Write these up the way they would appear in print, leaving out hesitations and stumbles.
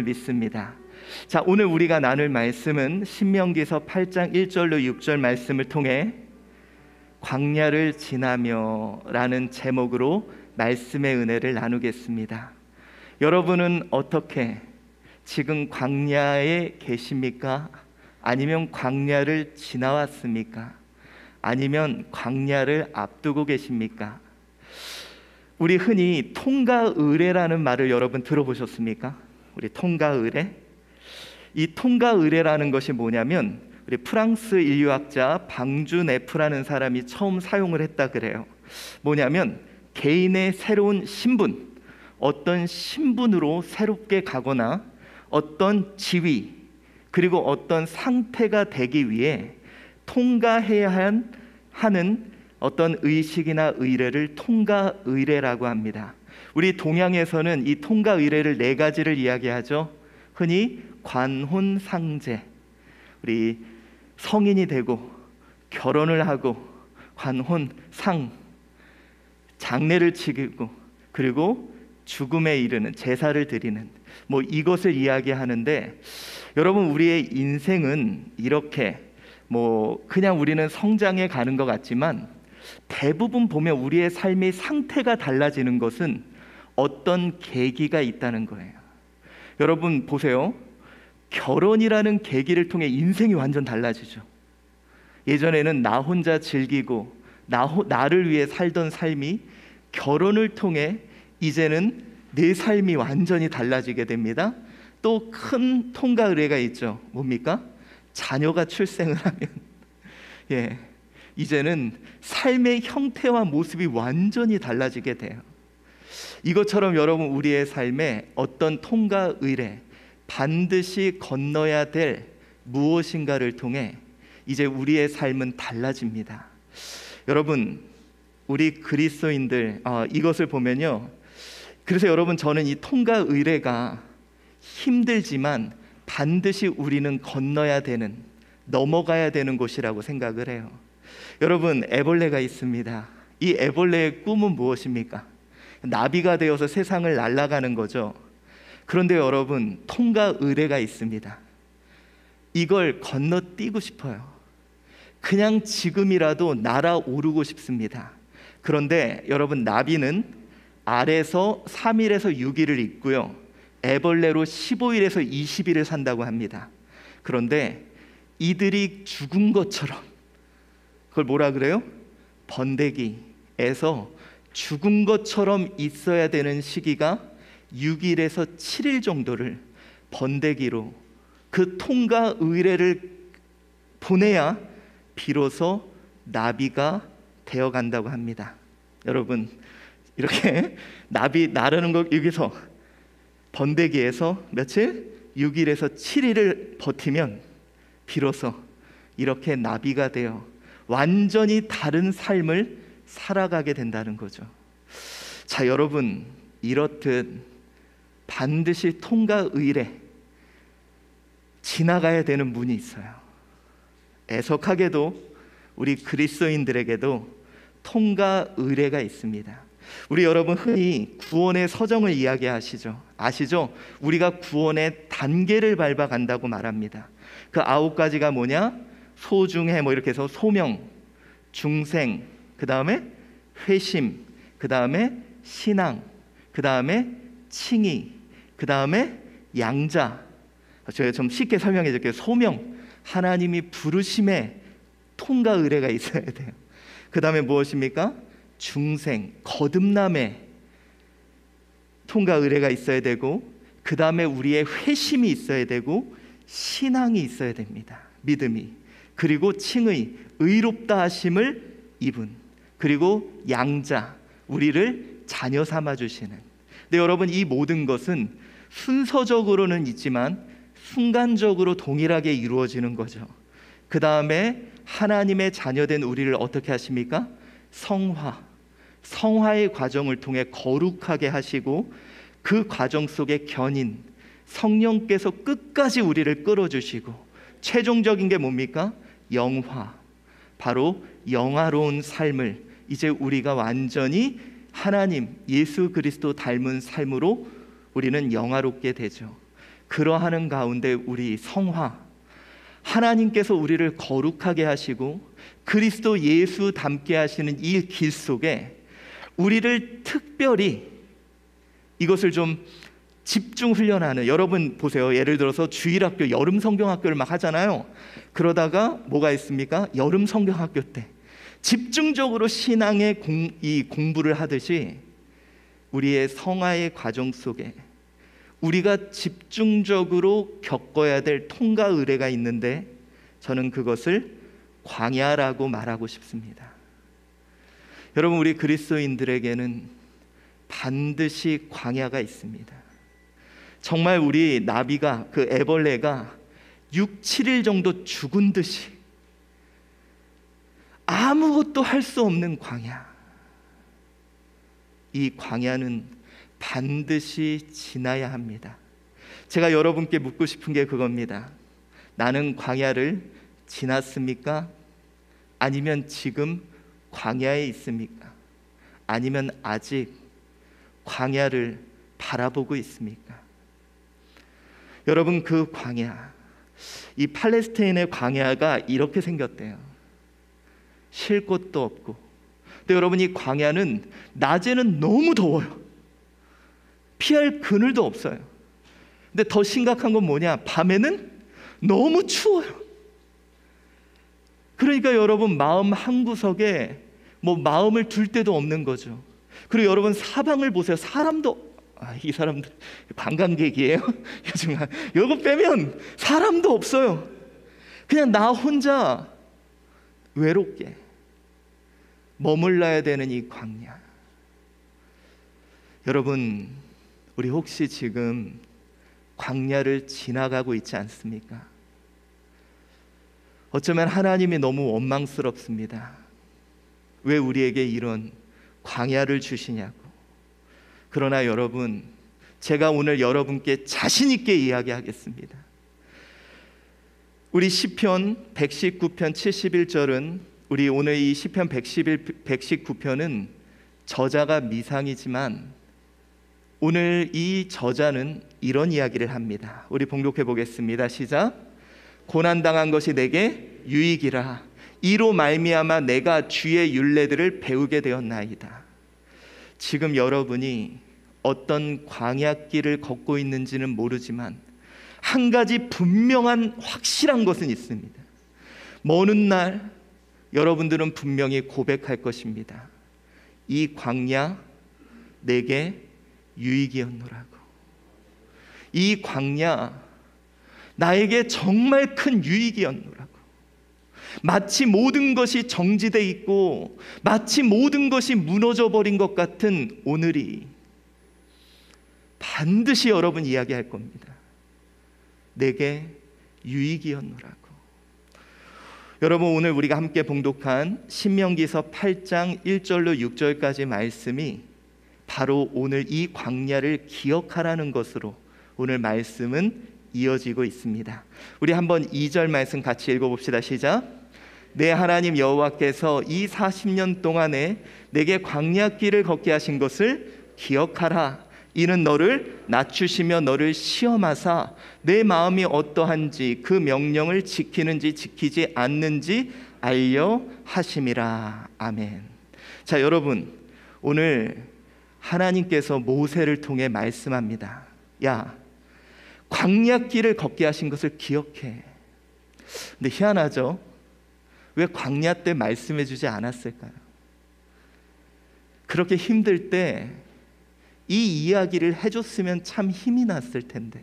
믿습니다. 자, 오늘 우리가 나눌 말씀은 신명기서 8장 1절로 6절 말씀을 통해 광야를 지나며 라는 제목으로 말씀의 은혜를 나누겠습니다. 여러분은 어떻게 지금 광야에 계십니까? 아니면 광야를 지나왔습니까? 아니면 광야를 앞두고 계십니까? 우리 흔히 통가의례라는 말을 여러분 들어보셨습니까? 우리 통가의례? 이 통가의례라는 것이 뭐냐면 우리 프랑스 인류학자 방주 네프라는 사람이 처음 사용을 했다 그래요. 뭐냐면 개인의 새로운 신분, 어떤 신분으로 새롭게 가거나 어떤 지위 그리고 어떤 상태가 되기 위해 통가해야 하는 어떤 의식이나 의례를 통가의례라고 합니다. 우리 동양에서는 이 통가의례를 네 가지를 이야기하죠. 흔히 관혼상제, 우리 성인이 되고 결혼을 하고 관혼상, 장례를 치르고 그리고 죽음에 이르는 제사를 드리는 이것을 이야기하는데, 여러분 우리의 인생은 이렇게 그냥 우리는 성장해 가는 것 같지만 대부분 보면 우리의 삶의 상태가 달라지는 것은 어떤 계기가 있다는 거예요. 여러분 보세요. 결혼이라는 계기를 통해 인생이 완전 달라지죠. 예전에는 나 혼자 즐기고 나를 위해 살던 삶이 결혼을 통해 이제는 내 삶이 완전히 달라지게 됩니다. 또 큰 통가의례가 있죠. 뭡니까? 자녀가 출생을 하면 이제는 삶의 형태와 모습이 완전히 달라지게 돼요. 이것처럼 여러분 우리의 삶에 어떤 통가의례, 반드시 건너야 될 무엇인가를 통해 이제 우리의 삶은 달라집니다. 여러분 우리 그리스도인들 이것을 보면요, 그래서 여러분 저는 이 통가의례가 힘들지만 반드시 우리는 건너야 되는, 넘어가야 되는 곳이라고 생각을 해요. 여러분 애벌레가 있습니다. 이 애벌레의 꿈은 무엇입니까? 나비가 되어서 세상을 날아가는 거죠. 그런데 여러분 통가의례가 있습니다. 이걸 건너뛰고 싶어요. 그냥 지금이라도 날아오르고 싶습니다. 그런데 여러분 나비는 알에서 3일에서 6일을 있고요, 애벌레로 15일에서 20일을 산다고 합니다. 그런데 이들이 죽은 것처럼, 그걸 뭐라 그래요? 번데기에서 죽은 것처럼 있어야 되는 시기가 6일에서 7일 정도를 번데기로 그 통가의례를 보내야 비로소 나비가 되어간다고 합니다. 여러분 이렇게 나비 나르는 거 여기서 번데기에서 며칠? 6일에서 7일을 버티면 비로소 이렇게 나비가 되어 완전히 다른 삶을 살아가게 된다는 거죠. 자, 여러분 이렇듯 반드시 통가의례 지나가야 되는 문이 있어요. 애석하게도 우리 그리스도인들에게도 통가의례가 있습니다. 우리 여러분 흔히 구원의 서정을 이야기하시죠. 아시죠? 우리가 구원의 단계를 밟아간다고 말합니다. 그 9가지가 뭐냐? 소중해 이렇게 해서 소명, 중생, 그 다음에 회심, 그 다음에 신앙, 그 다음에 칭의, 그 다음에 양자. 제가 좀 쉽게 설명해 드릴게요. 소명, 하나님이 부르심에 통가의례가 있어야 돼요. 그 다음에 무엇입니까? 중생, 거듭남에 통가의례가 있어야 되고, 그 다음에 우리의 회심이 있어야 되고, 신앙이 있어야 됩니다. 믿음이. 그리고 칭의, 의롭다 하심을 입은, 그리고 양자, 우리를 자녀 삼아 주시는. 근데 여러분 이 모든 것은 순서적으로는 있지만 순간적으로 동일하게 이루어지는 거죠. 그 다음에 하나님의 자녀된 우리를 어떻게 하십니까? 성화의 과정을 통해 거룩하게 하시고, 그 과정 속에 견인 성령께서 끝까지 우리를 끌어주시고, 최종적인 게 뭡니까? 영화, 바로 영화로운 삶을 이제 우리가 완전히 하나님 예수 그리스도 닮은 삶으로 우리는 영화롭게 되죠. 그러하는 가운데 우리 성화, 하나님께서 우리를 거룩하게 하시고 그리스도 예수 닮게 하시는 이 길 속에 우리를 특별히 이것을 좀 집중 훈련하는, 여러분 보세요. 예를 들어서 주일학교, 여름 성경학교를 막 하잖아요. 그러다가 뭐가 있습니까? 여름 성경학교 때 집중적으로 신앙의 공부를 하듯이 우리의 성화의 과정 속에 우리가 집중적으로 겪어야 될 통과 의례가 있는데, 저는 그것을 광야라고 말하고 싶습니다. 여러분, 우리 그리스도인들에게는 반드시 광야가 있습니다. 정말 우리 나비가, 그 애벌레가 6, 7일 정도 죽은 듯이 아무것도 할 수 없는 광야, 이 광야는 반드시 지나야 합니다. 제가 여러분께 묻고 싶은 게 그겁니다. 나는 광야를 지났습니까? 아니면 지금 광야에 있습니까? 아니면 아직 광야를 바라보고 있습니까? 여러분, 그 광야, 이 팔레스타인의 광야가 이렇게 생겼대요. 쉴 곳도 없고. 근데 여러분, 이 광야는 낮에는 너무 더워요. 피할 그늘도 없어요. 근데 더 심각한 건 뭐냐? 밤에는 너무 추워요. 그러니까 여러분, 마음 한구석에 마음을 둘 데도 없는 거죠. 그리고 여러분, 사방을 보세요. 사람도, 이 사람들 관광객이에요. 요즘 이거 빼면 사람도 없어요. 그냥 나 혼자 외롭게 머물러야 되는 이 광야. 여러분, 우리 혹시 지금 광야를 지나가고 있지 않습니까? 어쩌면 하나님이 너무 원망스럽습니다. 왜 우리에게 이런 광야를 주시냐고. 그러나 여러분, 제가 오늘 여러분께 자신 있게 이야기하겠습니다. 우리 시편 119편 71절은, 우리 오늘 이 시편 119편은 저자가 미상이지만 오늘 이 저자는 이런 이야기를 합니다. 우리 봉독해 보겠습니다. 시작. 고난당한 것이 내게 유익이라. 이로 말미암아 내가 주의 율례들을 배우게 되었나이다. 지금 여러분이 어떤 광야길을 걷고 있는지는 모르지만 한 가지 분명한 확실한 것은 있습니다. 먼 훗날 여러분들은 분명히 고백할 것입니다. 이 광야 내게 유익이었노라고. 이 광야 나에게 정말 큰 유익이었노라고. 마치 모든 것이 정지돼 있고 마치 모든 것이 무너져 버린 것 같은 오늘이 반드시 여러분 이야기할 겁니다. 내게 유익이었노라고. 여러분, 오늘 우리가 함께 봉독한 신명기서 8장 1절로 6절까지 말씀이 바로 오늘 이 광야를 기억하라는 것으로 오늘 말씀은 이어지고 있습니다. 우리 한번 2절 말씀 같이 읽어봅시다. 시작. 내 하나님 여호와께서 이 40년 동안에 내게 광야길을 걷게 하신 것을 기억하라. 이는 너를 낮추시며 너를 시험하사 내 마음이 어떠한지 그 명령을 지키는지 지키지 않는지 알려 하심이라. 아멘. 자, 여러분, 오늘 하나님께서 모세를 통해 말씀합니다. 야, 광야길을 걷게 하신 것을 기억해. 근데 희한하죠? 왜 광야 때 말씀해 주지 않았을까요? 그렇게 힘들 때 이 이야기를 해줬으면 참 힘이 났을 텐데,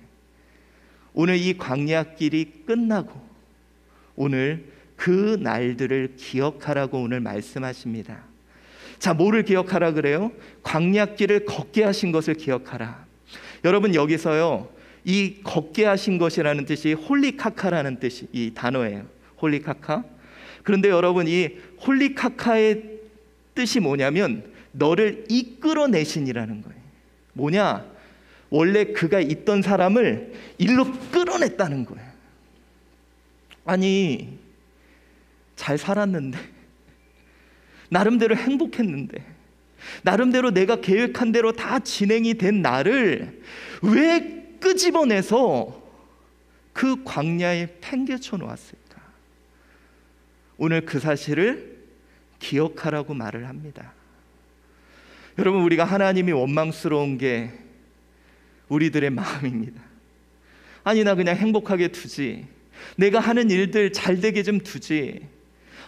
오늘 이 광야길이 끝나고 오늘 그 날들을 기억하라고 오늘 말씀하십니다. 자, 뭐를 기억하라 그래요? 광야길을 걷게 하신 것을 기억하라. 여러분, 여기서요, 이 걷게 하신 것이라는 뜻이 홀리카카라는 뜻이 이 단어예요. 홀리카카. 그런데 여러분, 이 홀리카카의 뜻이 뭐냐면 너를 이끌어내신이라는 거예요. 뭐냐? 원래 그가 있던 사람을 일로 끌어냈다는 거예요. 아니, 잘 살았는데, 나름대로 행복했는데, 나름대로 내가 계획한 대로 다 진행이 된 나를 왜 끄집어내서 그 광야에 팽개쳐 놓았을까? 오늘 그 사실을 기억하라고 말을 합니다. 여러분, 우리가 하나님이 원망스러운 게 우리들의 마음입니다. 아니, 나 그냥 행복하게 두지, 내가 하는 일들 잘 되게 좀 두지,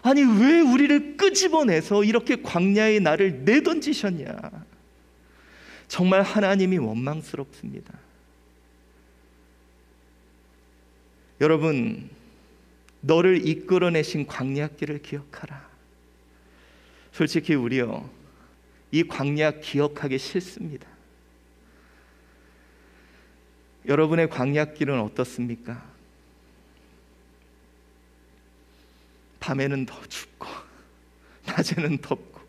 아니 왜 우리를 끄집어내서 이렇게 광야에 나를 내던지셨냐. 정말 하나님이 원망스럽습니다. 여러분, 너를 이끌어내신 광야길을 기억하라. 솔직히 우리요, 이 광야 기억하기 싫습니다. 여러분의 광야길은 어떻습니까? 밤에는 더 춥고 낮에는 덥고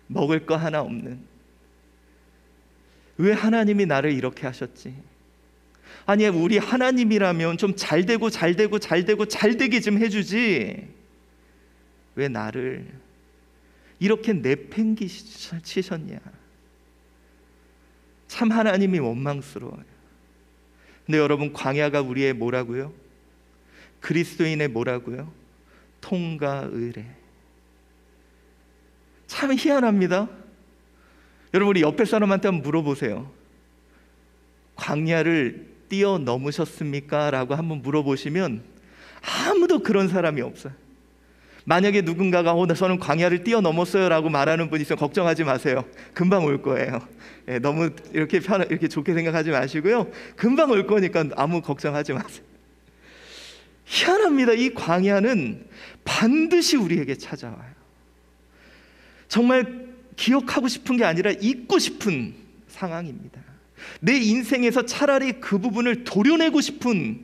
먹을 거 하나 없는, 왜 하나님이 나를 이렇게 하셨지? 아니, 우리 하나님이라면 좀 잘되고 잘되고 잘되고 잘되게 좀 해주지, 왜 나를 이렇게 내팽개치셨냐. 참 하나님이 원망스러워요. 근데 여러분, 광야가 우리의 뭐라고요? 그리스도인의 뭐라고요? 통과 의례. 참 희한합니다. 여러분, 우리 옆에 사람한테 한번 물어보세요. 광야를 뛰어넘으셨습니까? 라고 한번 물어보시면 아무도 그런 사람이 없어요. 만약에 누군가가 저는 광야를 뛰어넘었어요 라고 말하는 분이 있으면 걱정하지 마세요. 금방 올 거예요. 너무 이렇게 이렇게 좋게 생각하지 마시고요, 금방 올 거니까 아무 걱정하지 마세요. 희한합니다. 이 광야는 반드시 우리에게 찾아와요. 정말 기억하고 싶은 게 아니라 잊고 싶은 상황입니다. 내 인생에서 차라리 그 부분을 도려내고 싶은,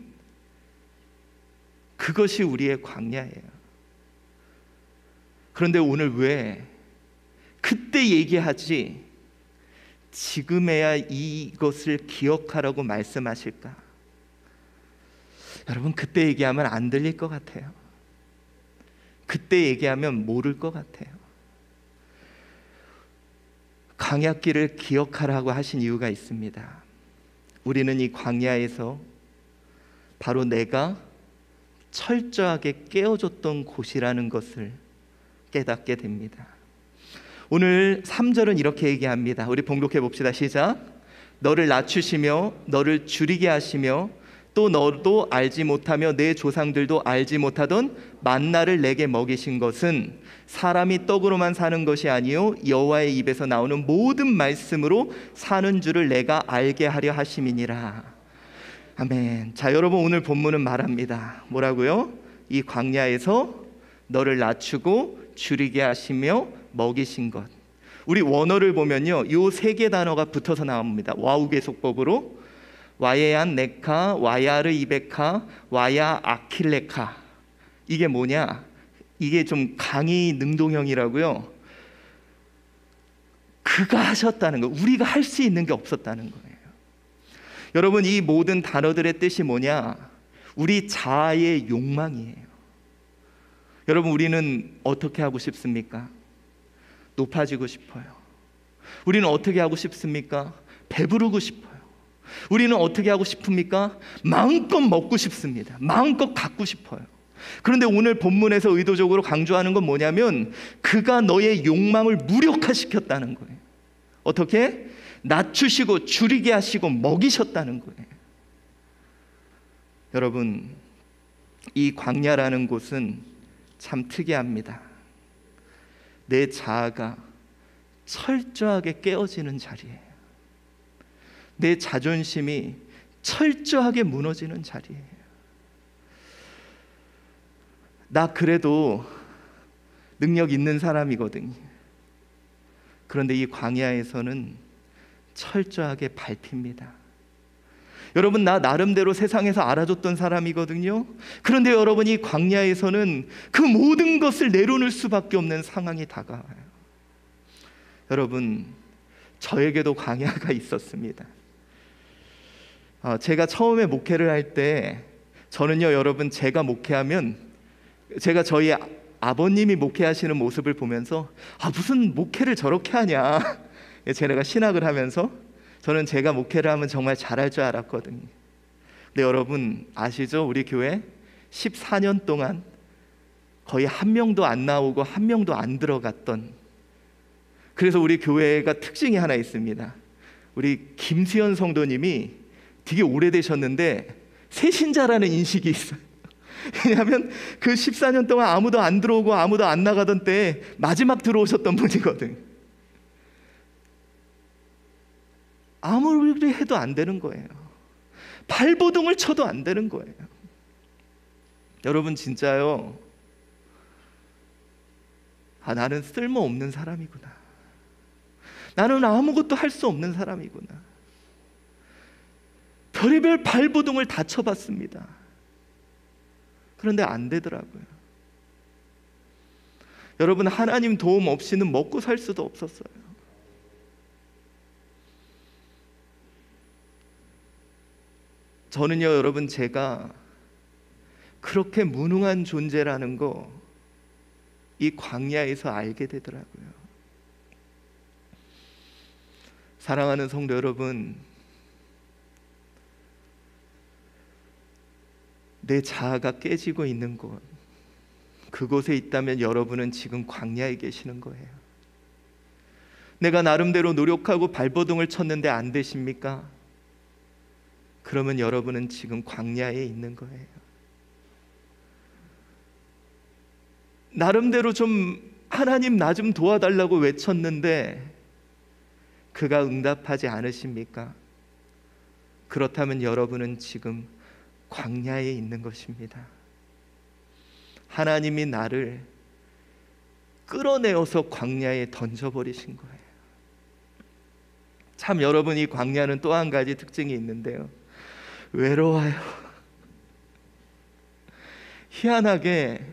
그것이 우리의 광야예요. 그런데 오늘 왜 그때 얘기하지 지금에야 이것을 기억하라고 말씀하실까? 여러분, 그때 얘기하면 안 들릴 것 같아요. 그때 얘기하면 모를 것 같아요. 광야길을 기억하라고 하신 이유가 있습니다. 우리는 이 광야에서 바로 내가 철저하게 깨어줬던 곳이라는 것을 깨닫게 됩니다. 오늘 3절은 이렇게 얘기합니다. 우리 봉독해 봅시다. 시작. 너를 낮추시며 너를 줄이게 하시며 또 너도 알지 못하며 내 조상들도 알지 못하던 만나를 내게 먹이신 것은 사람이 떡으로만 사는 것이 아니요 여호와의 입에서 나오는 모든 말씀으로 사는 줄을 내가 알게 하려 하심이니라. 아멘. 자, 여러분, 오늘 본문은 말합니다. 뭐라고요? 이 광야에서 너를 낮추고 줄이게 하시며 먹이신 것. 우리 원어를 보면요, 요 세 개 단어가 붙어서 나옵니다. 와우계속법으로 와예안 네카, 와야르 이베카, 와야 아킬레카. 이게 뭐냐? 이게 좀 강의 능동형이라고요. 그가 하셨다는 거, 우리가 할 수 있는 게 없었다는 거예요. 여러분, 이 모든 단어들의 뜻이 뭐냐? 우리 자아의 욕망이에요. 여러분, 우리는 어떻게 하고 싶습니까? 높아지고 싶어요. 우리는 어떻게 하고 싶습니까? 배부르고 싶어요. 우리는 어떻게 하고 싶습니까? 마음껏 먹고 싶습니다. 마음껏 갖고 싶어요. 그런데 오늘 본문에서 의도적으로 강조하는 건 뭐냐면, 그가 너의 욕망을 무력화시켰다는 거예요. 어떻게? 낮추시고 줄이게 하시고 먹이셨다는 거예요. 여러분, 이 광야라는 곳은 참 특이합니다. 내 자아가 철저하게 깨어지는 자리예요. 내 자존심이 철저하게 무너지는 자리예요. 나 그래도 능력 있는 사람이거든요. 그런데 이 광야에서는 철저하게 밟힙니다. 여러분, 나 나름대로 세상에서 알아줬던 사람이거든요. 그런데 여러분, 이 광야에서는 그 모든 것을 내려놓을 수밖에 없는 상황이 다가와요. 여러분, 저에게도 광야가 있었습니다. 제가 처음에 목회를 할 때 저는요, 여러분, 제가 목회하면 제가 저희 아버님이 목회하시는 모습을 보면서 무슨 목회를 저렇게 하냐, 제가 신학을 하면서 저는 제가 목회를 하면 정말 잘할 줄 알았거든요. 네, 여러분 아시죠? 우리 교회 14년 동안 거의 한 명도 안 나오고 한 명도 안 들어갔던, 그래서 우리 교회가 특징이 하나 있습니다. 우리 김수현 성도님이 되게 오래되셨는데 새신자라는 인식이 있어요. 왜냐하면 그 14년 동안 아무도 안 들어오고 아무도 안 나가던 때에 마지막 들어오셨던 분이거든. 아무리 해도 안 되는 거예요. 발버둥을 쳐도 안 되는 거예요. 여러분 진짜요, 나는 쓸모없는 사람이구나, 나는 아무것도 할 수 없는 사람이구나, 별의별 발버둥을 다 쳐봤습니다. 그런데 안 되더라고요. 여러분, 하나님 도움 없이는 먹고 살 수도 없었어요. 저는요, 여러분, 제가 그렇게 무능한 존재라는 거 이 광야에서 알게 되더라고요. 사랑하는 성도 여러분, 내 자아가 깨지고 있는 곳, 그곳에 있다면 여러분은 지금 광야에 계시는 거예요. 내가 나름대로 노력하고 발버둥을 쳤는데 안 되십니까? 그러면 여러분은 지금 광야에 있는 거예요. 나름대로 좀 하나님 나 좀 도와달라고 외쳤는데 그가 응답하지 않으십니까? 그렇다면 여러분은 지금 광야에 있는 것입니다. 하나님이 나를 끌어내어서 광야에 던져버리신 거예요. 참, 여러분, 이 광야는 또 한 가지 특징이 있는데요, 외로워요. 희한하게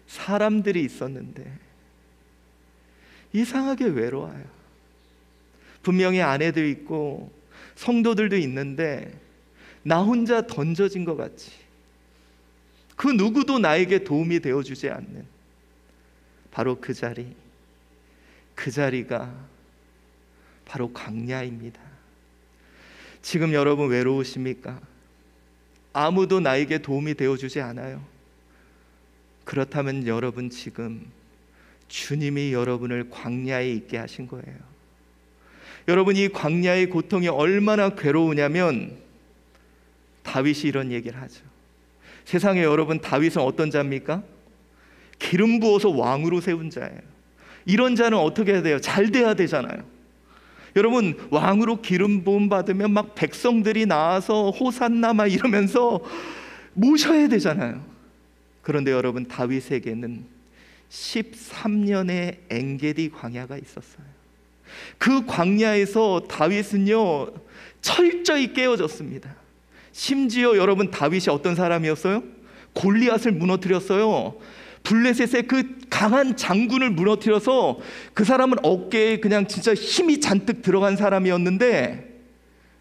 사람들이 있었는데 이상하게 외로워요. 분명히 아내도 있고 성도들도 있는데 나 혼자 던져진 것 같이, 그 누구도 나에게 도움이 되어주지 않는 바로 그 자리가 바로 광야입니다. 지금 여러분 외로우십니까? 아무도 나에게 도움이 되어주지 않아요. 그렇다면 여러분 지금 주님이 여러분을 광야에 있게 하신 거예요. 여러분, 이 광야의 고통이 얼마나 괴로우냐면 다윗이 이런 얘기를 하죠. 세상에 여러분, 다윗은 어떤 자입니까? 기름 부어서 왕으로 세운 자예요. 이런 자는 어떻게 해야 돼요? 잘 돼야 되잖아요. 여러분, 왕으로 기름 부음 받으면 막 백성들이 나와서 호산나 막 이러면서 모셔야 되잖아요. 그런데 여러분, 다윗에게는 13년의 엔게디 광야가 있었어요. 그 광야에서 다윗은요 철저히 깨어졌습니다. 심지어 여러분, 다윗이 어떤 사람이었어요? 골리앗을 무너뜨렸어요. 블레셋의 그 강한 장군을 무너뜨려서 그 사람은 어깨에 그냥 진짜 힘이 잔뜩 들어간 사람이었는데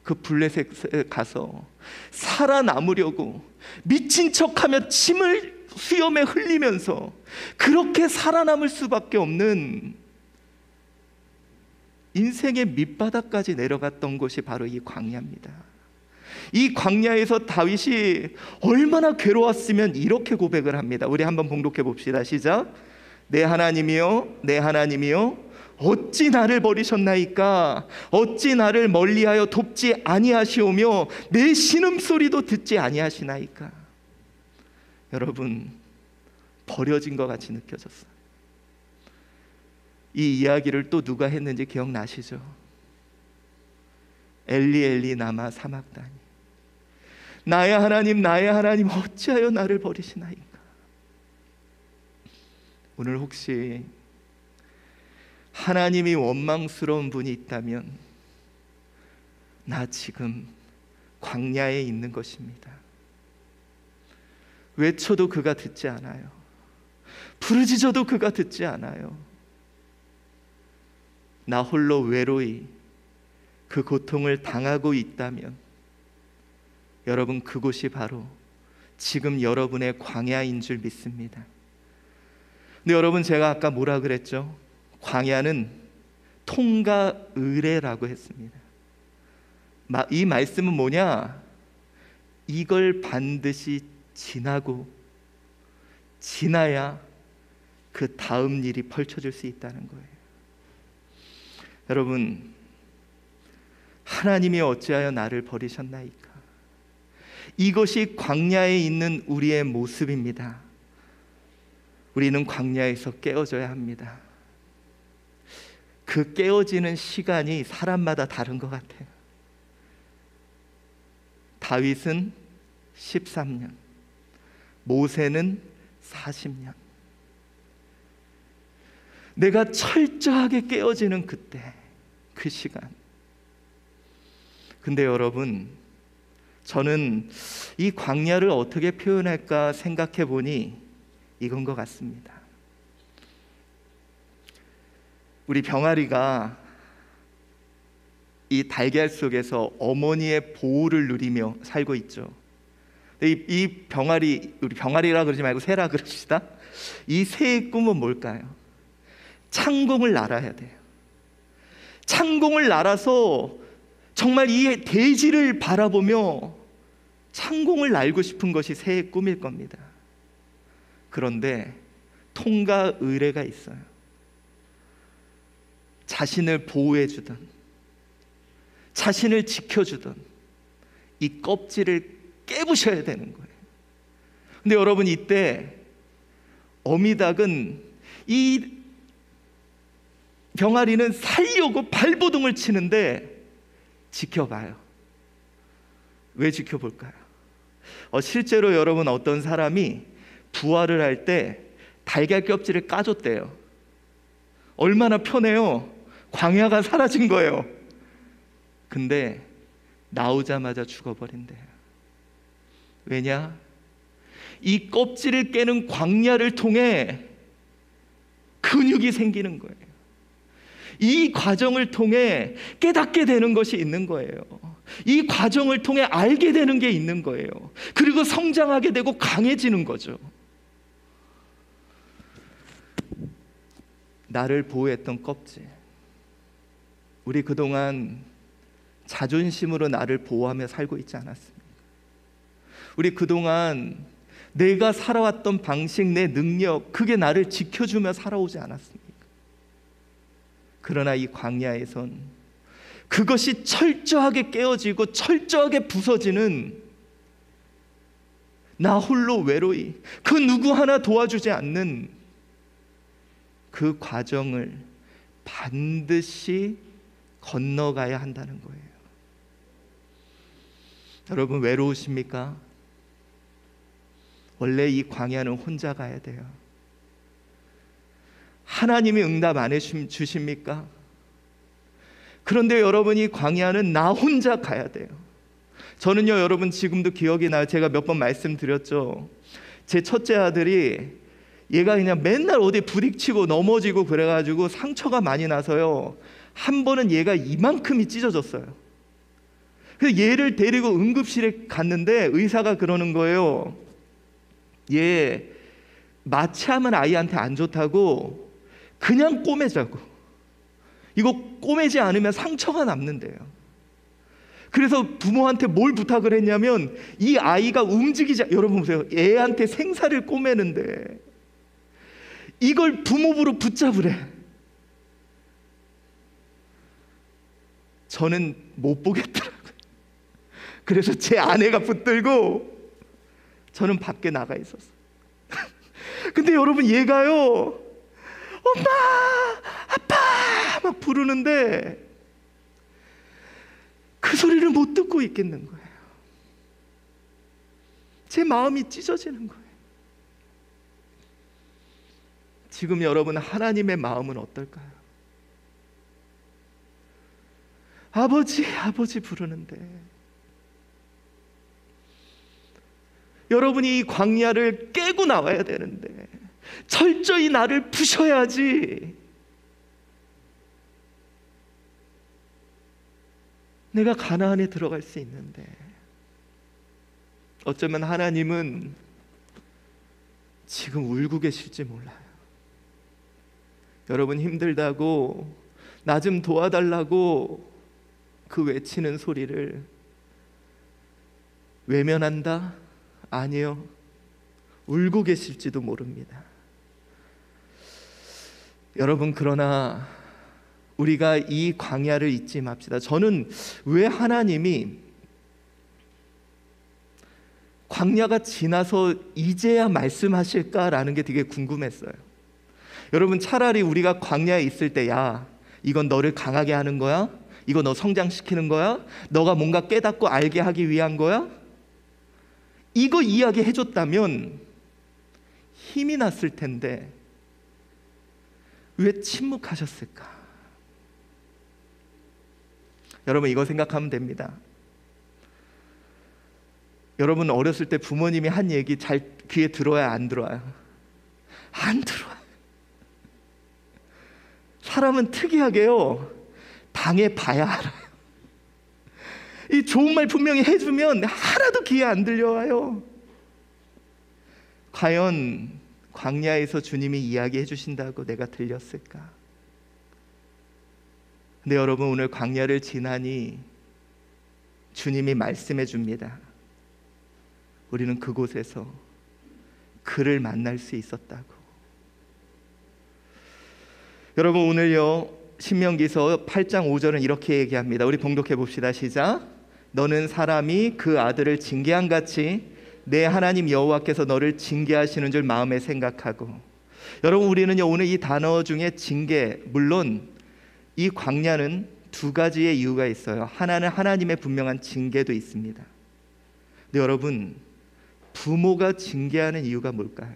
그 블레셋에 가서 살아남으려고 미친 척하며 침을 수염에 흘리면서 그렇게 살아남을 수밖에 없는 인생의 밑바닥까지 내려갔던 곳이 바로 이 광야입니다. 이 광야에서 다윗이 얼마나 괴로웠으면 이렇게 고백을 합니다. 우리 한번 봉독해 봅시다. 시작. 내 하나님이여, 내 하나님이여, 어찌 나를 버리셨나이까? 어찌 나를 멀리하여 돕지 아니하시오며 내 신음소리도 듣지 아니하시나이까? 여러분, 버려진 것 같이 느껴졌어요. 이 이야기를 또 누가 했는지 기억나시죠? 엘리 엘리 나마 사막다니, 나의 하나님 나의 하나님 어찌하여 나를 버리시나이까? 오늘 혹시 하나님이 원망스러운 분이 있다면 나 지금 광야에 있는 것입니다. 외쳐도 그가 듣지 않아요. 부르짖어도 그가 듣지 않아요. 나 홀로 외로이 그 고통을 당하고 있다면 여러분, 그곳이 바로 지금 여러분의 광야인 줄 믿습니다. 근데 여러분, 제가 아까 뭐라 그랬죠? 광야는 통과 의례라고 했습니다. 이 말씀은 뭐냐? 이걸 반드시 지나야 그 다음 일이 펼쳐질 수 있다는 거예요. 여러분, 하나님이 어찌하여 나를 버리셨나이까? 이것이 광야에 있는 우리의 모습입니다. 우리는 광야에서 깨어져야 합니다. 그 깨어지는 시간이 사람마다 다른 것 같아요. 다윗은 13년, 모세는 40년. 내가 철저하게 깨어지는 그때, 그 시간. 근데 여러분, 저는 이 광야를 어떻게 표현할까 생각해 보니 이건 것 같습니다. 우리 병아리가 이 달걀 속에서 어머니의 보호를 누리며 살고 있죠. 이 병아리, 우리 병아리라 그러지 말고 새라 그럽시다. 이 새의 꿈은 뭘까요? 창공을 날아야 돼요. 창공을 날아서 정말 이 대지를 바라보며 창공을 날고 싶은 것이 새의 꿈일 겁니다. 그런데 통과 의례가 있어요. 자신을 보호해 주던, 자신을 지켜주던 이 껍질을 깨부셔야 되는 거예요. 근데 여러분, 이때 어미닭은, 이 병아리는 살려고 발버둥을 치는데 지켜봐요. 왜 지켜볼까요? 실제로 여러분, 어떤 사람이 부화를 할 때 달걀 껍질을 까줬대요. 얼마나 편해요. 광야가 사라진 거예요. 근데 나오자마자 죽어버린대요. 왜냐? 이 껍질을 깨는 광야를 통해 근육이 생기는 거예요. 이 과정을 통해 깨닫게 되는 것이 있는 거예요. 이 과정을 통해 알게 되는 게 있는 거예요. 그리고 성장하게 되고 강해지는 거죠. 나를 보호했던 껍질, 우리 그동안 자존심으로 나를 보호하며 살고 있지 않았습니까? 우리 그동안 내가 살아왔던 방식, 내 능력, 그게 나를 지켜주며 살아오지 않았습니까? 그러나 이 광야에선 그것이 철저하게 깨어지고 철저하게 부서지는, 나 홀로 외로이 그 누구 하나 도와주지 않는 그 과정을 반드시 건너가야 한다는 거예요. 여러분, 외로우십니까? 원래 이 광야는 혼자 가야 돼요. 하나님이 응답 안 해주십니까? 그런데 여러분, 이 광야는 나 혼자 가야 돼요. 저는요, 여러분, 지금도 기억이 나요. 제가 몇 번 말씀드렸죠. 제 첫째 아들이, 얘가 그냥 맨날 어디 부딪히고 넘어지고 그래가지고 상처가 많이 나서요, 한 번은 얘가 이만큼이 찢어졌어요. 그래서 얘를 데리고 응급실에 갔는데 의사가 그러는 거예요. 얘 마취하면 아이한테 안 좋다고 그냥 꼬매자고, 이거 꼬매지 않으면 상처가 남는데요. 그래서 부모한테 뭘 부탁을 했냐면, 이 아이가 움직이지, 여러분 보세요, 애한테 생사를 꼬매는데 이걸 부모부로 붙잡으래. 저는 못 보겠더라고요. 그래서 제 아내가 붙들고 저는 밖에 나가 있었어요. 근데 여러분, 얘가요, 엄마, 아빠 막 부르는데 그 소리를 못 듣고 있겠는 거예요. 제 마음이 찢어지는 거예요. 지금 여러분, 하나님의 마음은 어떨까요? 아버지, 아버지 부르는데, 여러분이 이 광야를 깨고 나와야 되는데 철저히 나를 부셔야지 내가 가나안에 들어갈 수 있는데, 어쩌면 하나님은 지금 울고 계실지 몰라요. 여러분, 힘들다고 나 좀 도와달라고 그 외치는 소리를 외면한다? 아니요. 울고 계실지도 모릅니다. 여러분, 그러나 우리가 이 광야를 잊지 맙시다. 저는 왜 하나님이 광야가 지나서 이제야 말씀하실까라는 게 되게 궁금했어요. 여러분, 차라리 우리가 광야에 있을 때, 야, 이건 너를 강하게 하는 거야? 이거 너 성장시키는 거야? 너가 뭔가 깨닫고 알게 하기 위한 거야? 이거 이야기 해줬다면 힘이 났을 텐데 왜 침묵하셨을까? 여러분, 이거 생각하면 됩니다. 여러분, 어렸을 때 부모님이 한 얘기 잘 귀에 들어야 안 들어요? 안 들어요. 사람은 특이하게요, 당해봐야 알아요. 이 좋은 말 분명히 해주면 하나도 귀에 안 들려와요. 과연 광야에서 주님이 이야기해 주신다고 내가 들렸을까? 근데 여러분, 오늘 광야를 지나니 주님이 말씀해 줍니다. 우리는 그곳에서 그를 만날 수 있었다고. 여러분, 오늘요 신명기서 8장 5절은 이렇게 얘기합니다. 우리 봉독해 봅시다. 시작. 너는 사람이 그 아들을 징계한 같이 내 하나님 여호와께서 너를 징계하시는 줄 마음에 생각하고. 여러분, 우리는요 오늘 이 단어 중에 징계, 물론 이 광야는 두 가지의 이유가 있어요. 하나는 하나님의 분명한 징계도 있습니다. 근데 여러분, 부모가 징계하는 이유가 뭘까요?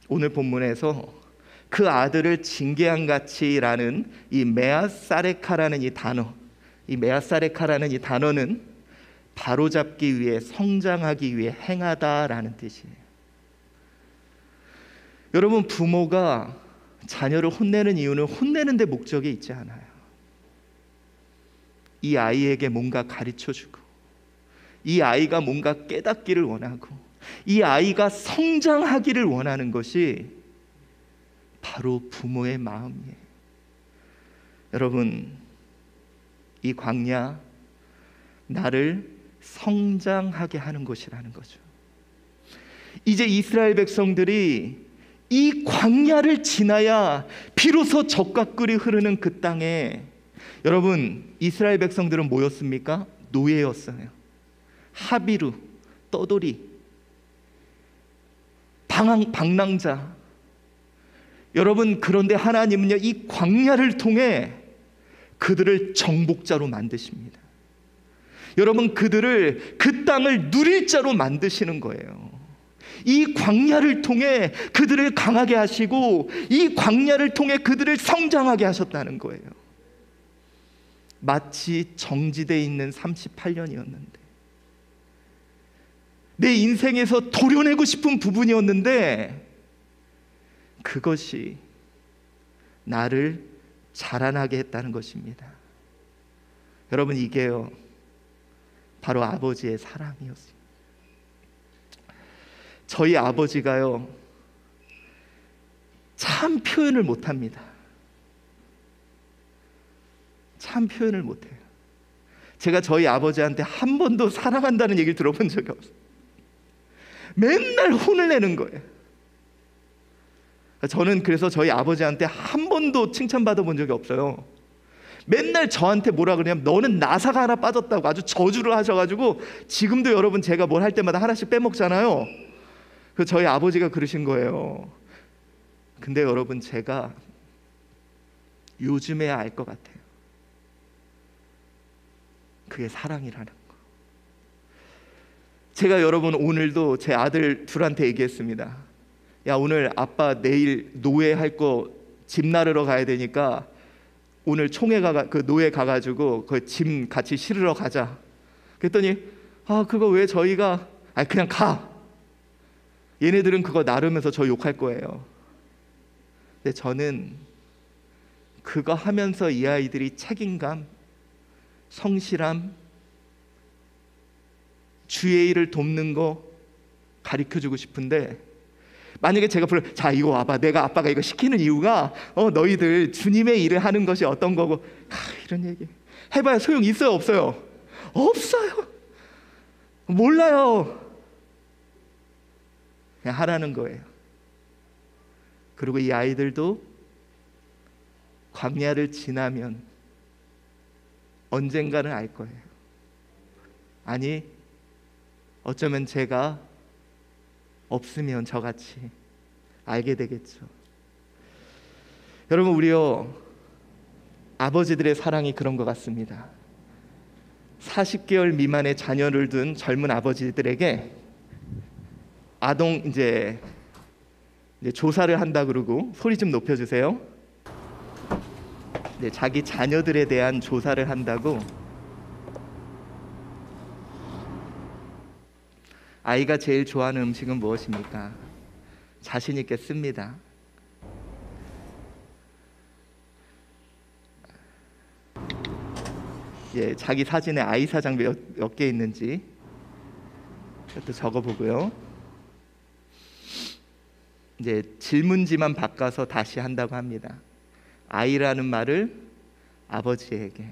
오늘 본문에서 그 아들을 징계한 같이라는 이 메아사레카라는 이 단어, 이 메아사레카라는 이 단어는 바로잡기 위해, 성장하기 위해 행하다라는 뜻이에요. 여러분, 부모가 자녀를 혼내는 이유는 혼내는 데 목적이 있지 않아요. 이 아이에게 뭔가 가르쳐주고, 이 아이가 뭔가 깨닫기를 원하고, 이 아이가 성장하기를 원하는 것이 바로 부모의 마음이에요. 여러분, 이 광야, 나를 성장하게 하는 곳이라는 거죠. 이제 이스라엘 백성들이 이 광야를 지나야 비로소 젖과 꿀이 흐르는 그 땅에, 여러분, 이스라엘 백성들은 뭐였습니까? 노예였어요. 하비루, 떠돌이, 방랑자. 여러분, 그런데 하나님은요 이 광야를 통해 그들을 정복자로 만드십니다. 여러분, 그들을 그 땅을 누릴 자로 만드시는 거예요. 이 광야를 통해 그들을 강하게 하시고, 이 광야를 통해 그들을 성장하게 하셨다는 거예요. 마치 정지되어 있는 38년이었는데, 내 인생에서 도려내고 싶은 부분이었는데, 그것이 나를 자라나게 했다는 것입니다. 여러분, 이게요 바로 아버지의 사랑이었습니다. 저희 아버지가요 참 표현을 못합니다. 참 표현을 못해요. 제가 저희 아버지한테 한 번도 사랑한다는 얘기를 들어본 적이 없어요. 맨날 혼을 내는 거예요. 저는 그래서 저희 아버지한테 한 번도 칭찬받아 본 적이 없어요. 맨날 저한테 뭐라 그러냐면, 너는 나사가 하나 빠졌다고 아주 저주를 하셔가지고, 지금도 여러분 제가 뭘 할 때마다 하나씩 빼먹잖아요. 그래서 저희 아버지가 그러신 거예요. 근데 여러분, 제가 요즘에야 알 것 같아요. 그게 사랑이라는 거. 제가 여러분 오늘도 제 아들 둘한테 얘기했습니다. 야, 오늘 아빠 내일 노예 할 거 짐 나르러 가야 되니까 오늘 총회 그 노예 가가지고 그 짐 같이 실으러 가자. 그랬더니, 그거 왜 저희가, 그냥 가. 얘네들은 그거 나르면서 저 욕할 거예요. 근데 저는 그거 하면서 이 아이들이 책임감, 성실함, 주의 일을 돕는 거 가르쳐주고 싶은데, 만약에 제가 자, 이거 와봐, 내가 아빠가 이거 시키는 이유가 너희들 주님의 일을 하는 것이 어떤 거고, 이런 얘기 해봐야 소용 있어요, 없어요? 없어요. 몰라요. 그냥 하라는 거예요. 그리고 이 아이들도 광야를 지나면 언젠가는 알 거예요. 아니, 어쩌면 제가 없으면 저같이 알게 되겠죠. 여러분, 우리요, 아버지들의 사랑이 그런 것 같습니다. 40개월 미만의 자녀를 둔 젊은 아버지들에게 아동 이제 조사를 한다 그러고, 소리 좀 높여주세요. 자기 자녀들에 대한 조사를 한다고. 아이가 제일 좋아하는 음식은 무엇입니까? 자신 있게 씁니다. 자기 사진에 아이 사장 몇 개 있는지 또 적어보고요. 이제 질문지만 바꿔서 다시 한다고 합니다. 아이라는 말을 아버지에게.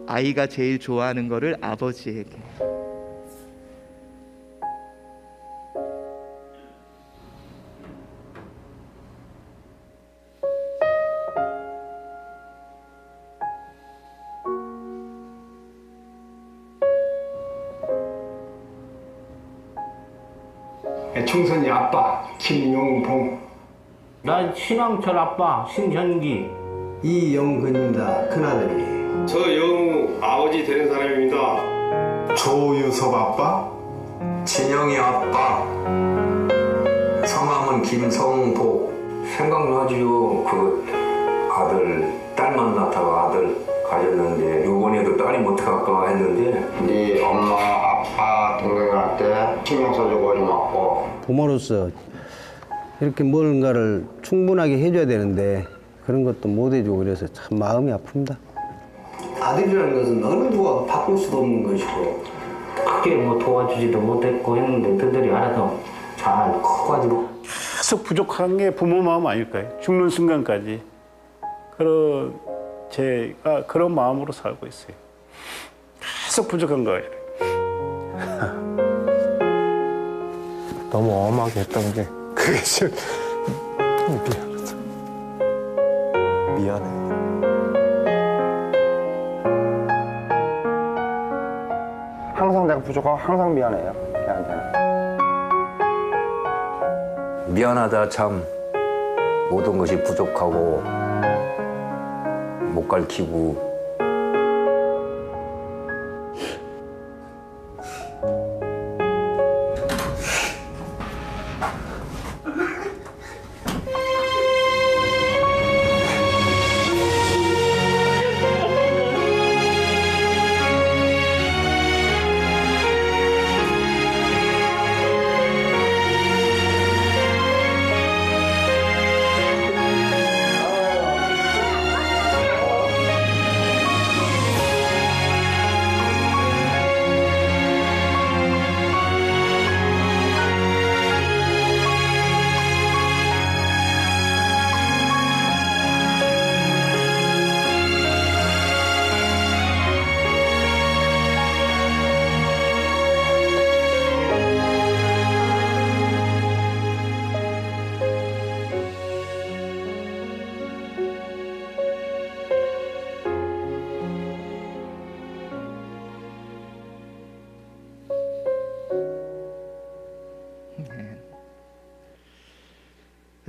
아이가 제일 좋아하는 거를 아버지에게. 충선이 아빠 김용봉. 난 신왕철 아빠 신현기. 이영근입니다. 큰아들이. 저 영우 아버지 되는 사람입니다. 조유섭 아빠. 진영이 아빠. 성함은 김성복. 생각나지요. 그 아들 딸만 낳다가 아들 가졌는데 요번에도 딸이 못 갈까 했는데 네 엄마 아빠 동생한테 신경 써주고 좀 왔고. 부모로서 이렇게 뭔가를 충분하게 해줘야 되는데 그런 것도 못 해주고 그래서 참 마음이 아픕니다. 아들이라는 것은 어느 누가 바꿀 수도 없는 것이고 크게 뭐 도와주지도 못했고 했는데 그들이 알아서 잘 커가지고 계속 부족한 게 부모 마음 아닐까요? 죽는 순간까지. 제가 그런 마음으로 살고 있어요. 계속 부족한 거예요. 너무 엄하게 했던 게 그게 좀 미안하다. 미안해요. 항상 내가 부족하고 항상 미안해요. 걔한테는. 미안하다 참. 모든 것이 부족하고 못 가르치고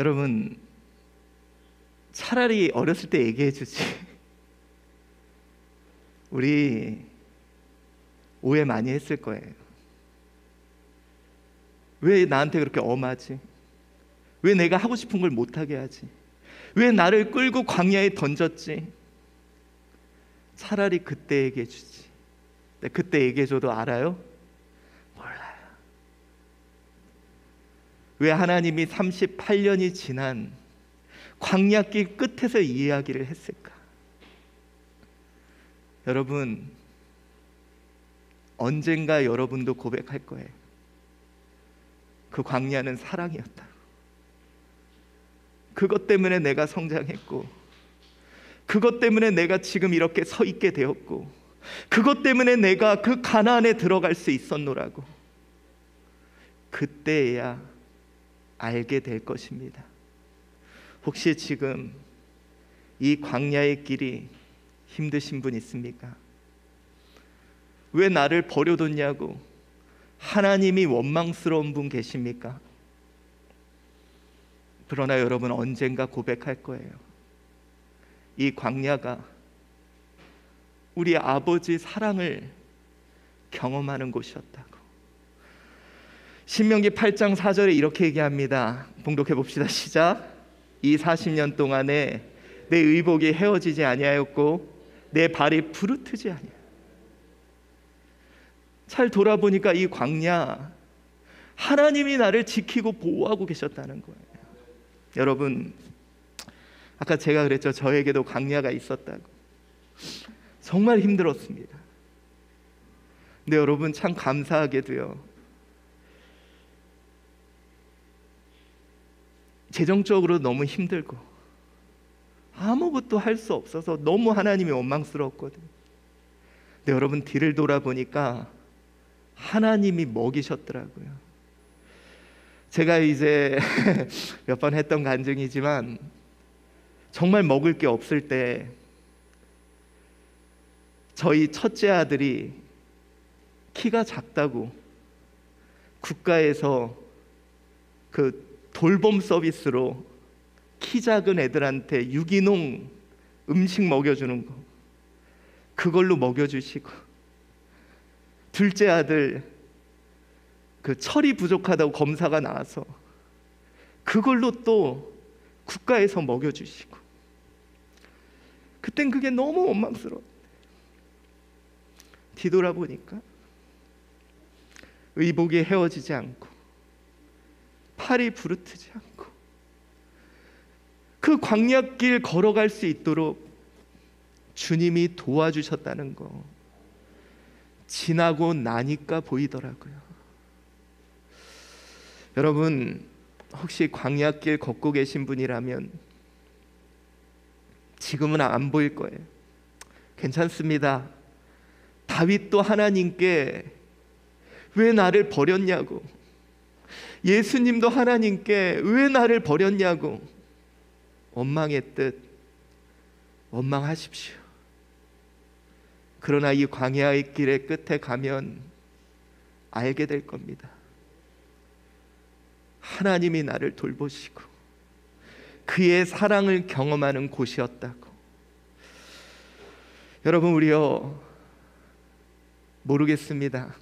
여러분, 차라리 어렸을 때 얘기해 주지. 우리 오해 많이 했을 거예요. 왜 나한테 그렇게 엄하지? 왜 내가 하고 싶은 걸 못하게 하지? 왜 나를 끌고 광야에 던졌지? 차라리 그때 얘기해 주지. 근데 그때 얘기해 줘도 알아요? 왜 하나님이 38년이 지난 광야길 끝에서 이 이야기를 했을까? 여러분, 언젠가 여러분도 고백할 거예요. 그 광야는 사랑이었다. 그것 때문에 내가 성장했고, 그것 때문에 내가 지금 이렇게 서 있게 되었고, 그것 때문에 내가 그 가나안에 들어갈 수 있었노라고 그때야 알게 될 것입니다. 혹시 지금 이 광야의 길이 힘드신 분 있습니까? 왜 나를 버려뒀냐고 하나님이 원망스러운 분 계십니까? 그러나 여러분, 언젠가 고백할 거예요. 이 광야가 우리 아버지 사랑을 경험하는 곳이었다고. 신명기 8장 4절에 이렇게 얘기합니다. 봉독해 봅시다. 시작. 이 40년 동안에 내 의복이 헤어지지 아니하였고 내 발이 부르트지 아니하였다. 잘 돌아보니까 이 광야, 하나님이 나를 지키고 보호하고 계셨다는 거예요. 여러분, 아까 제가 그랬죠. 저에게도 광야가 있었다고. 정말 힘들었습니다. 근데 여러분, 참 감사하게도요, 재정적으로 너무 힘들고 아무것도 할 수 없어서 너무 하나님이 원망스러웠거든요. 근데 여러분, 뒤를 돌아보니까 하나님이 먹이셨더라고요. 제가 이제 몇 번 했던 간증이지만, 정말 먹을 게 없을 때 저희 첫째 아들이 키가 작다고 국가에서 그 돌봄 서비스로 키 작은 애들한테 유기농 음식 먹여주는 거, 그걸로 먹여주시고, 둘째 아들 그 철이 부족하다고 검사가 나와서 그걸로 또 국가에서 먹여주시고, 그땐 그게 너무 원망스러워. 뒤돌아보니까 의복이 헤어지지 않고 팔이 부르트지 않고 그 광야길 걸어갈 수 있도록 주님이 도와주셨다는 거, 지나고 나니까 보이더라고요. 여러분, 혹시 광야길 걷고 계신 분이라면 지금은 안 보일 거예요. 괜찮습니다. 다윗도 하나님께 왜 나를 버렸냐고, 예수님도 하나님께 왜 나를 버렸냐고 원망했듯 원망하십시오. 그러나 이 광야의 길의 끝에 가면 알게 될 겁니다. 하나님이 나를 돌보시고 그의 사랑을 경험하는 곳이었다고. 여러분, 우리요, 모르겠습니다.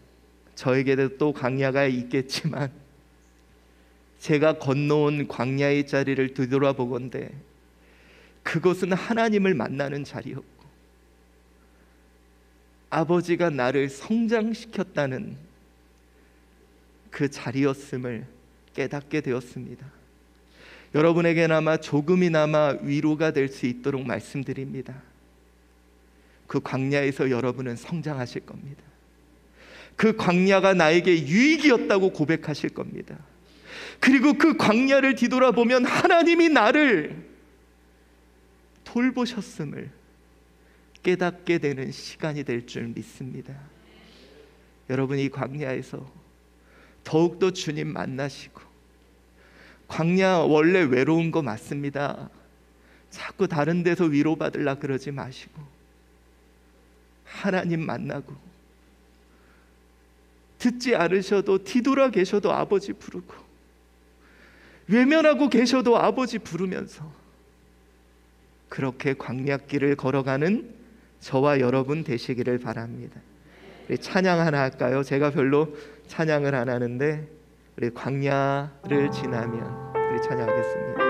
저에게도 또 광야가 있겠지만, 제가 건너온 광야의 자리를 뒤돌아보건대 그것은 하나님을 만나는 자리였고, 아버지가 나를 성장시켰다는 그 자리였음을 깨닫게 되었습니다. 여러분에게나마 조금이나마 위로가 될 수 있도록 말씀드립니다. 그 광야에서 여러분은 성장하실 겁니다. 그 광야가 나에게 유익이었다고 고백하실 겁니다. 그리고 그 광야를 뒤돌아보면 하나님이 나를 돌보셨음을 깨닫게 되는 시간이 될 줄 믿습니다. 여러분, 이 광야에서 더욱더 주님 만나시고, 광야 원래 외로운 거 맞습니다. 자꾸 다른 데서 위로받으려 그러지 마시고 하나님 만나고, 듣지 않으셔도 뒤돌아 계셔도 아버지 부르고, 외면하고 계셔도 아버지 부르면서 그렇게 광야길을 걸어가는 저와 여러분 되시기를 바랍니다. 우리 찬양 하나 할까요? 제가 별로 찬양을 안 하는데 우리 광야를 지나면 우리 찬양하겠습니다.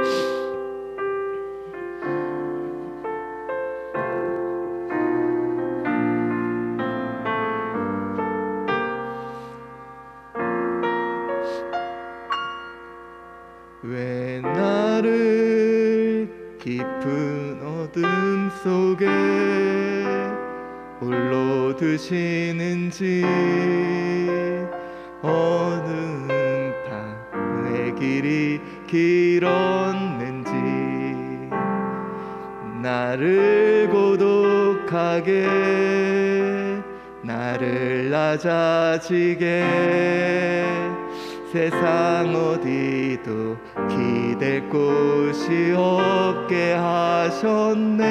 왜 나를 깊은 어둠 속에 홀로 두시는지, 어느 땅의 길이 길었는지 나를 고독하게 나를 낮아지게 세상 어디도 기댈 곳이 없게 하셨네.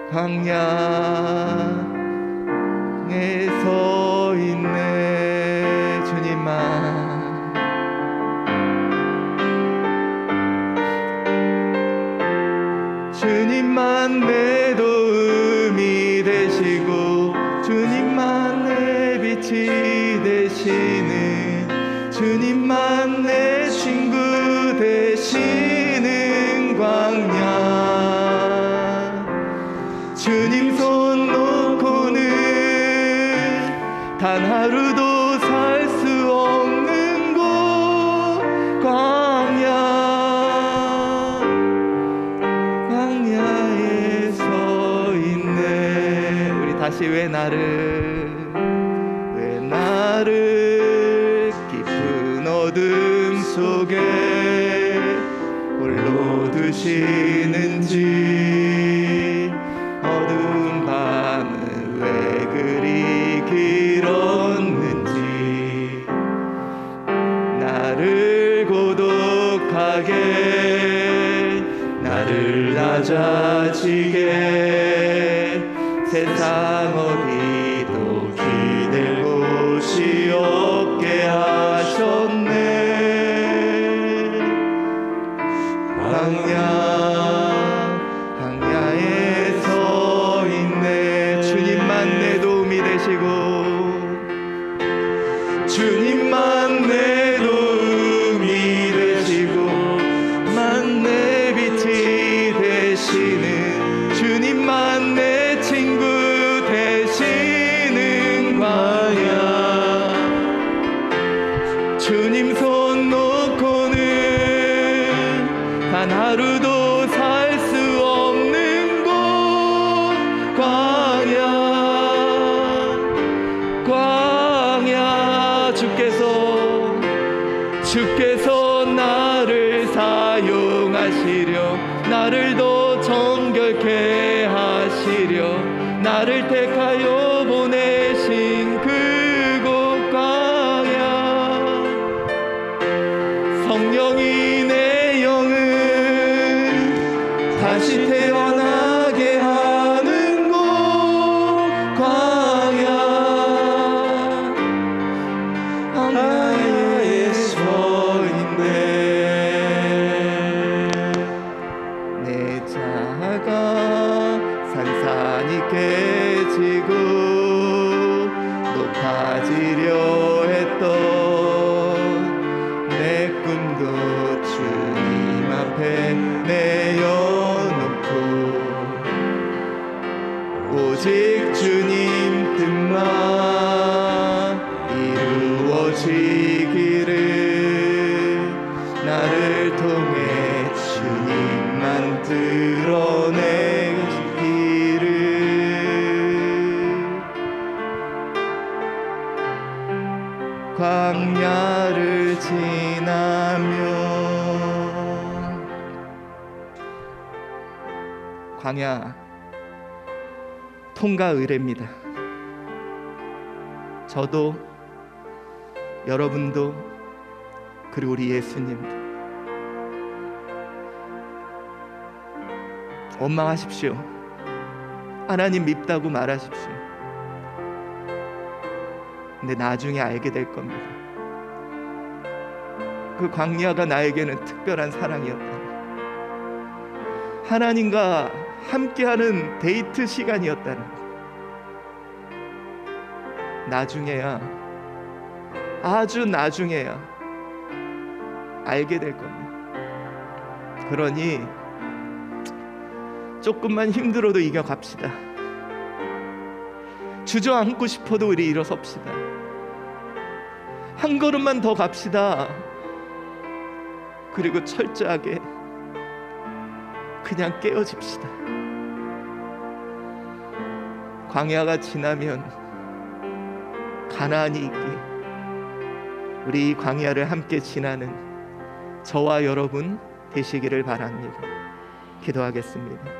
광야에 서 있네. 주님만 내 도움이 되시고 주님만 내 빛이 되시는 주님만 내 친구 되시는 광야. 주님 손 놓고는 단 하루도 살 수 없는 곳 광야에 서 있네. 우리 다시 왜 나를 깊은 어둠 속에 홀로 두시는지 어두운 밤은 왜 그리 길었는지 나를 고독하게 나를 낮아지게 세상 어디도 기댈 곳이 없게 하셨네. 광야에 서 있네. 주님만 내 도움이 되시고 주님만 내 도움이 되시고 만 내 빛이 되시는 주님만 내 친구 되시는 광야. 주님 손 놓고는 단 하루도 살 수 없는 곳 광야. 주께서 나를 사용하시려 나를 더 정결케 하시려 나를 택하여 보내신 그곳 광야. 성령이 내 영을 다시 태어나게 하는 곳 광야에 서 있네. 내 자아가 산산이 깨지고 높아지려 했던 내 꿈도 주님 앞에 내어놓고 오직 주님 뜻만 이루어지기를 나를 통해 주님만 드러내기를. 광야를 지나면 광야 통과 의례입니다. 저도 여러분도 그리고 우리 예수님도 원망하십시오. 하나님 밉다고 말하십시오. 근데 나중에 알게 될 겁니다. 그 광야가 나에게는 특별한 사랑이었다. 하나님과 함께하는 데이트 시간이었다는 것. 나중에야, 아주 나중에야 알게 될 겁니다. 그러니 조금만 힘들어도 이겨갑시다. 주저앉고 싶어도 우리 일어섭시다. 한 걸음만 더 갑시다. 그리고 철저하게 그냥 깨어집시다. 광야가 지나면 가나안이 있기, 우리 이 광야를 함께 지나는 저와 여러분 되시기를 바랍니다. 기도하겠습니다.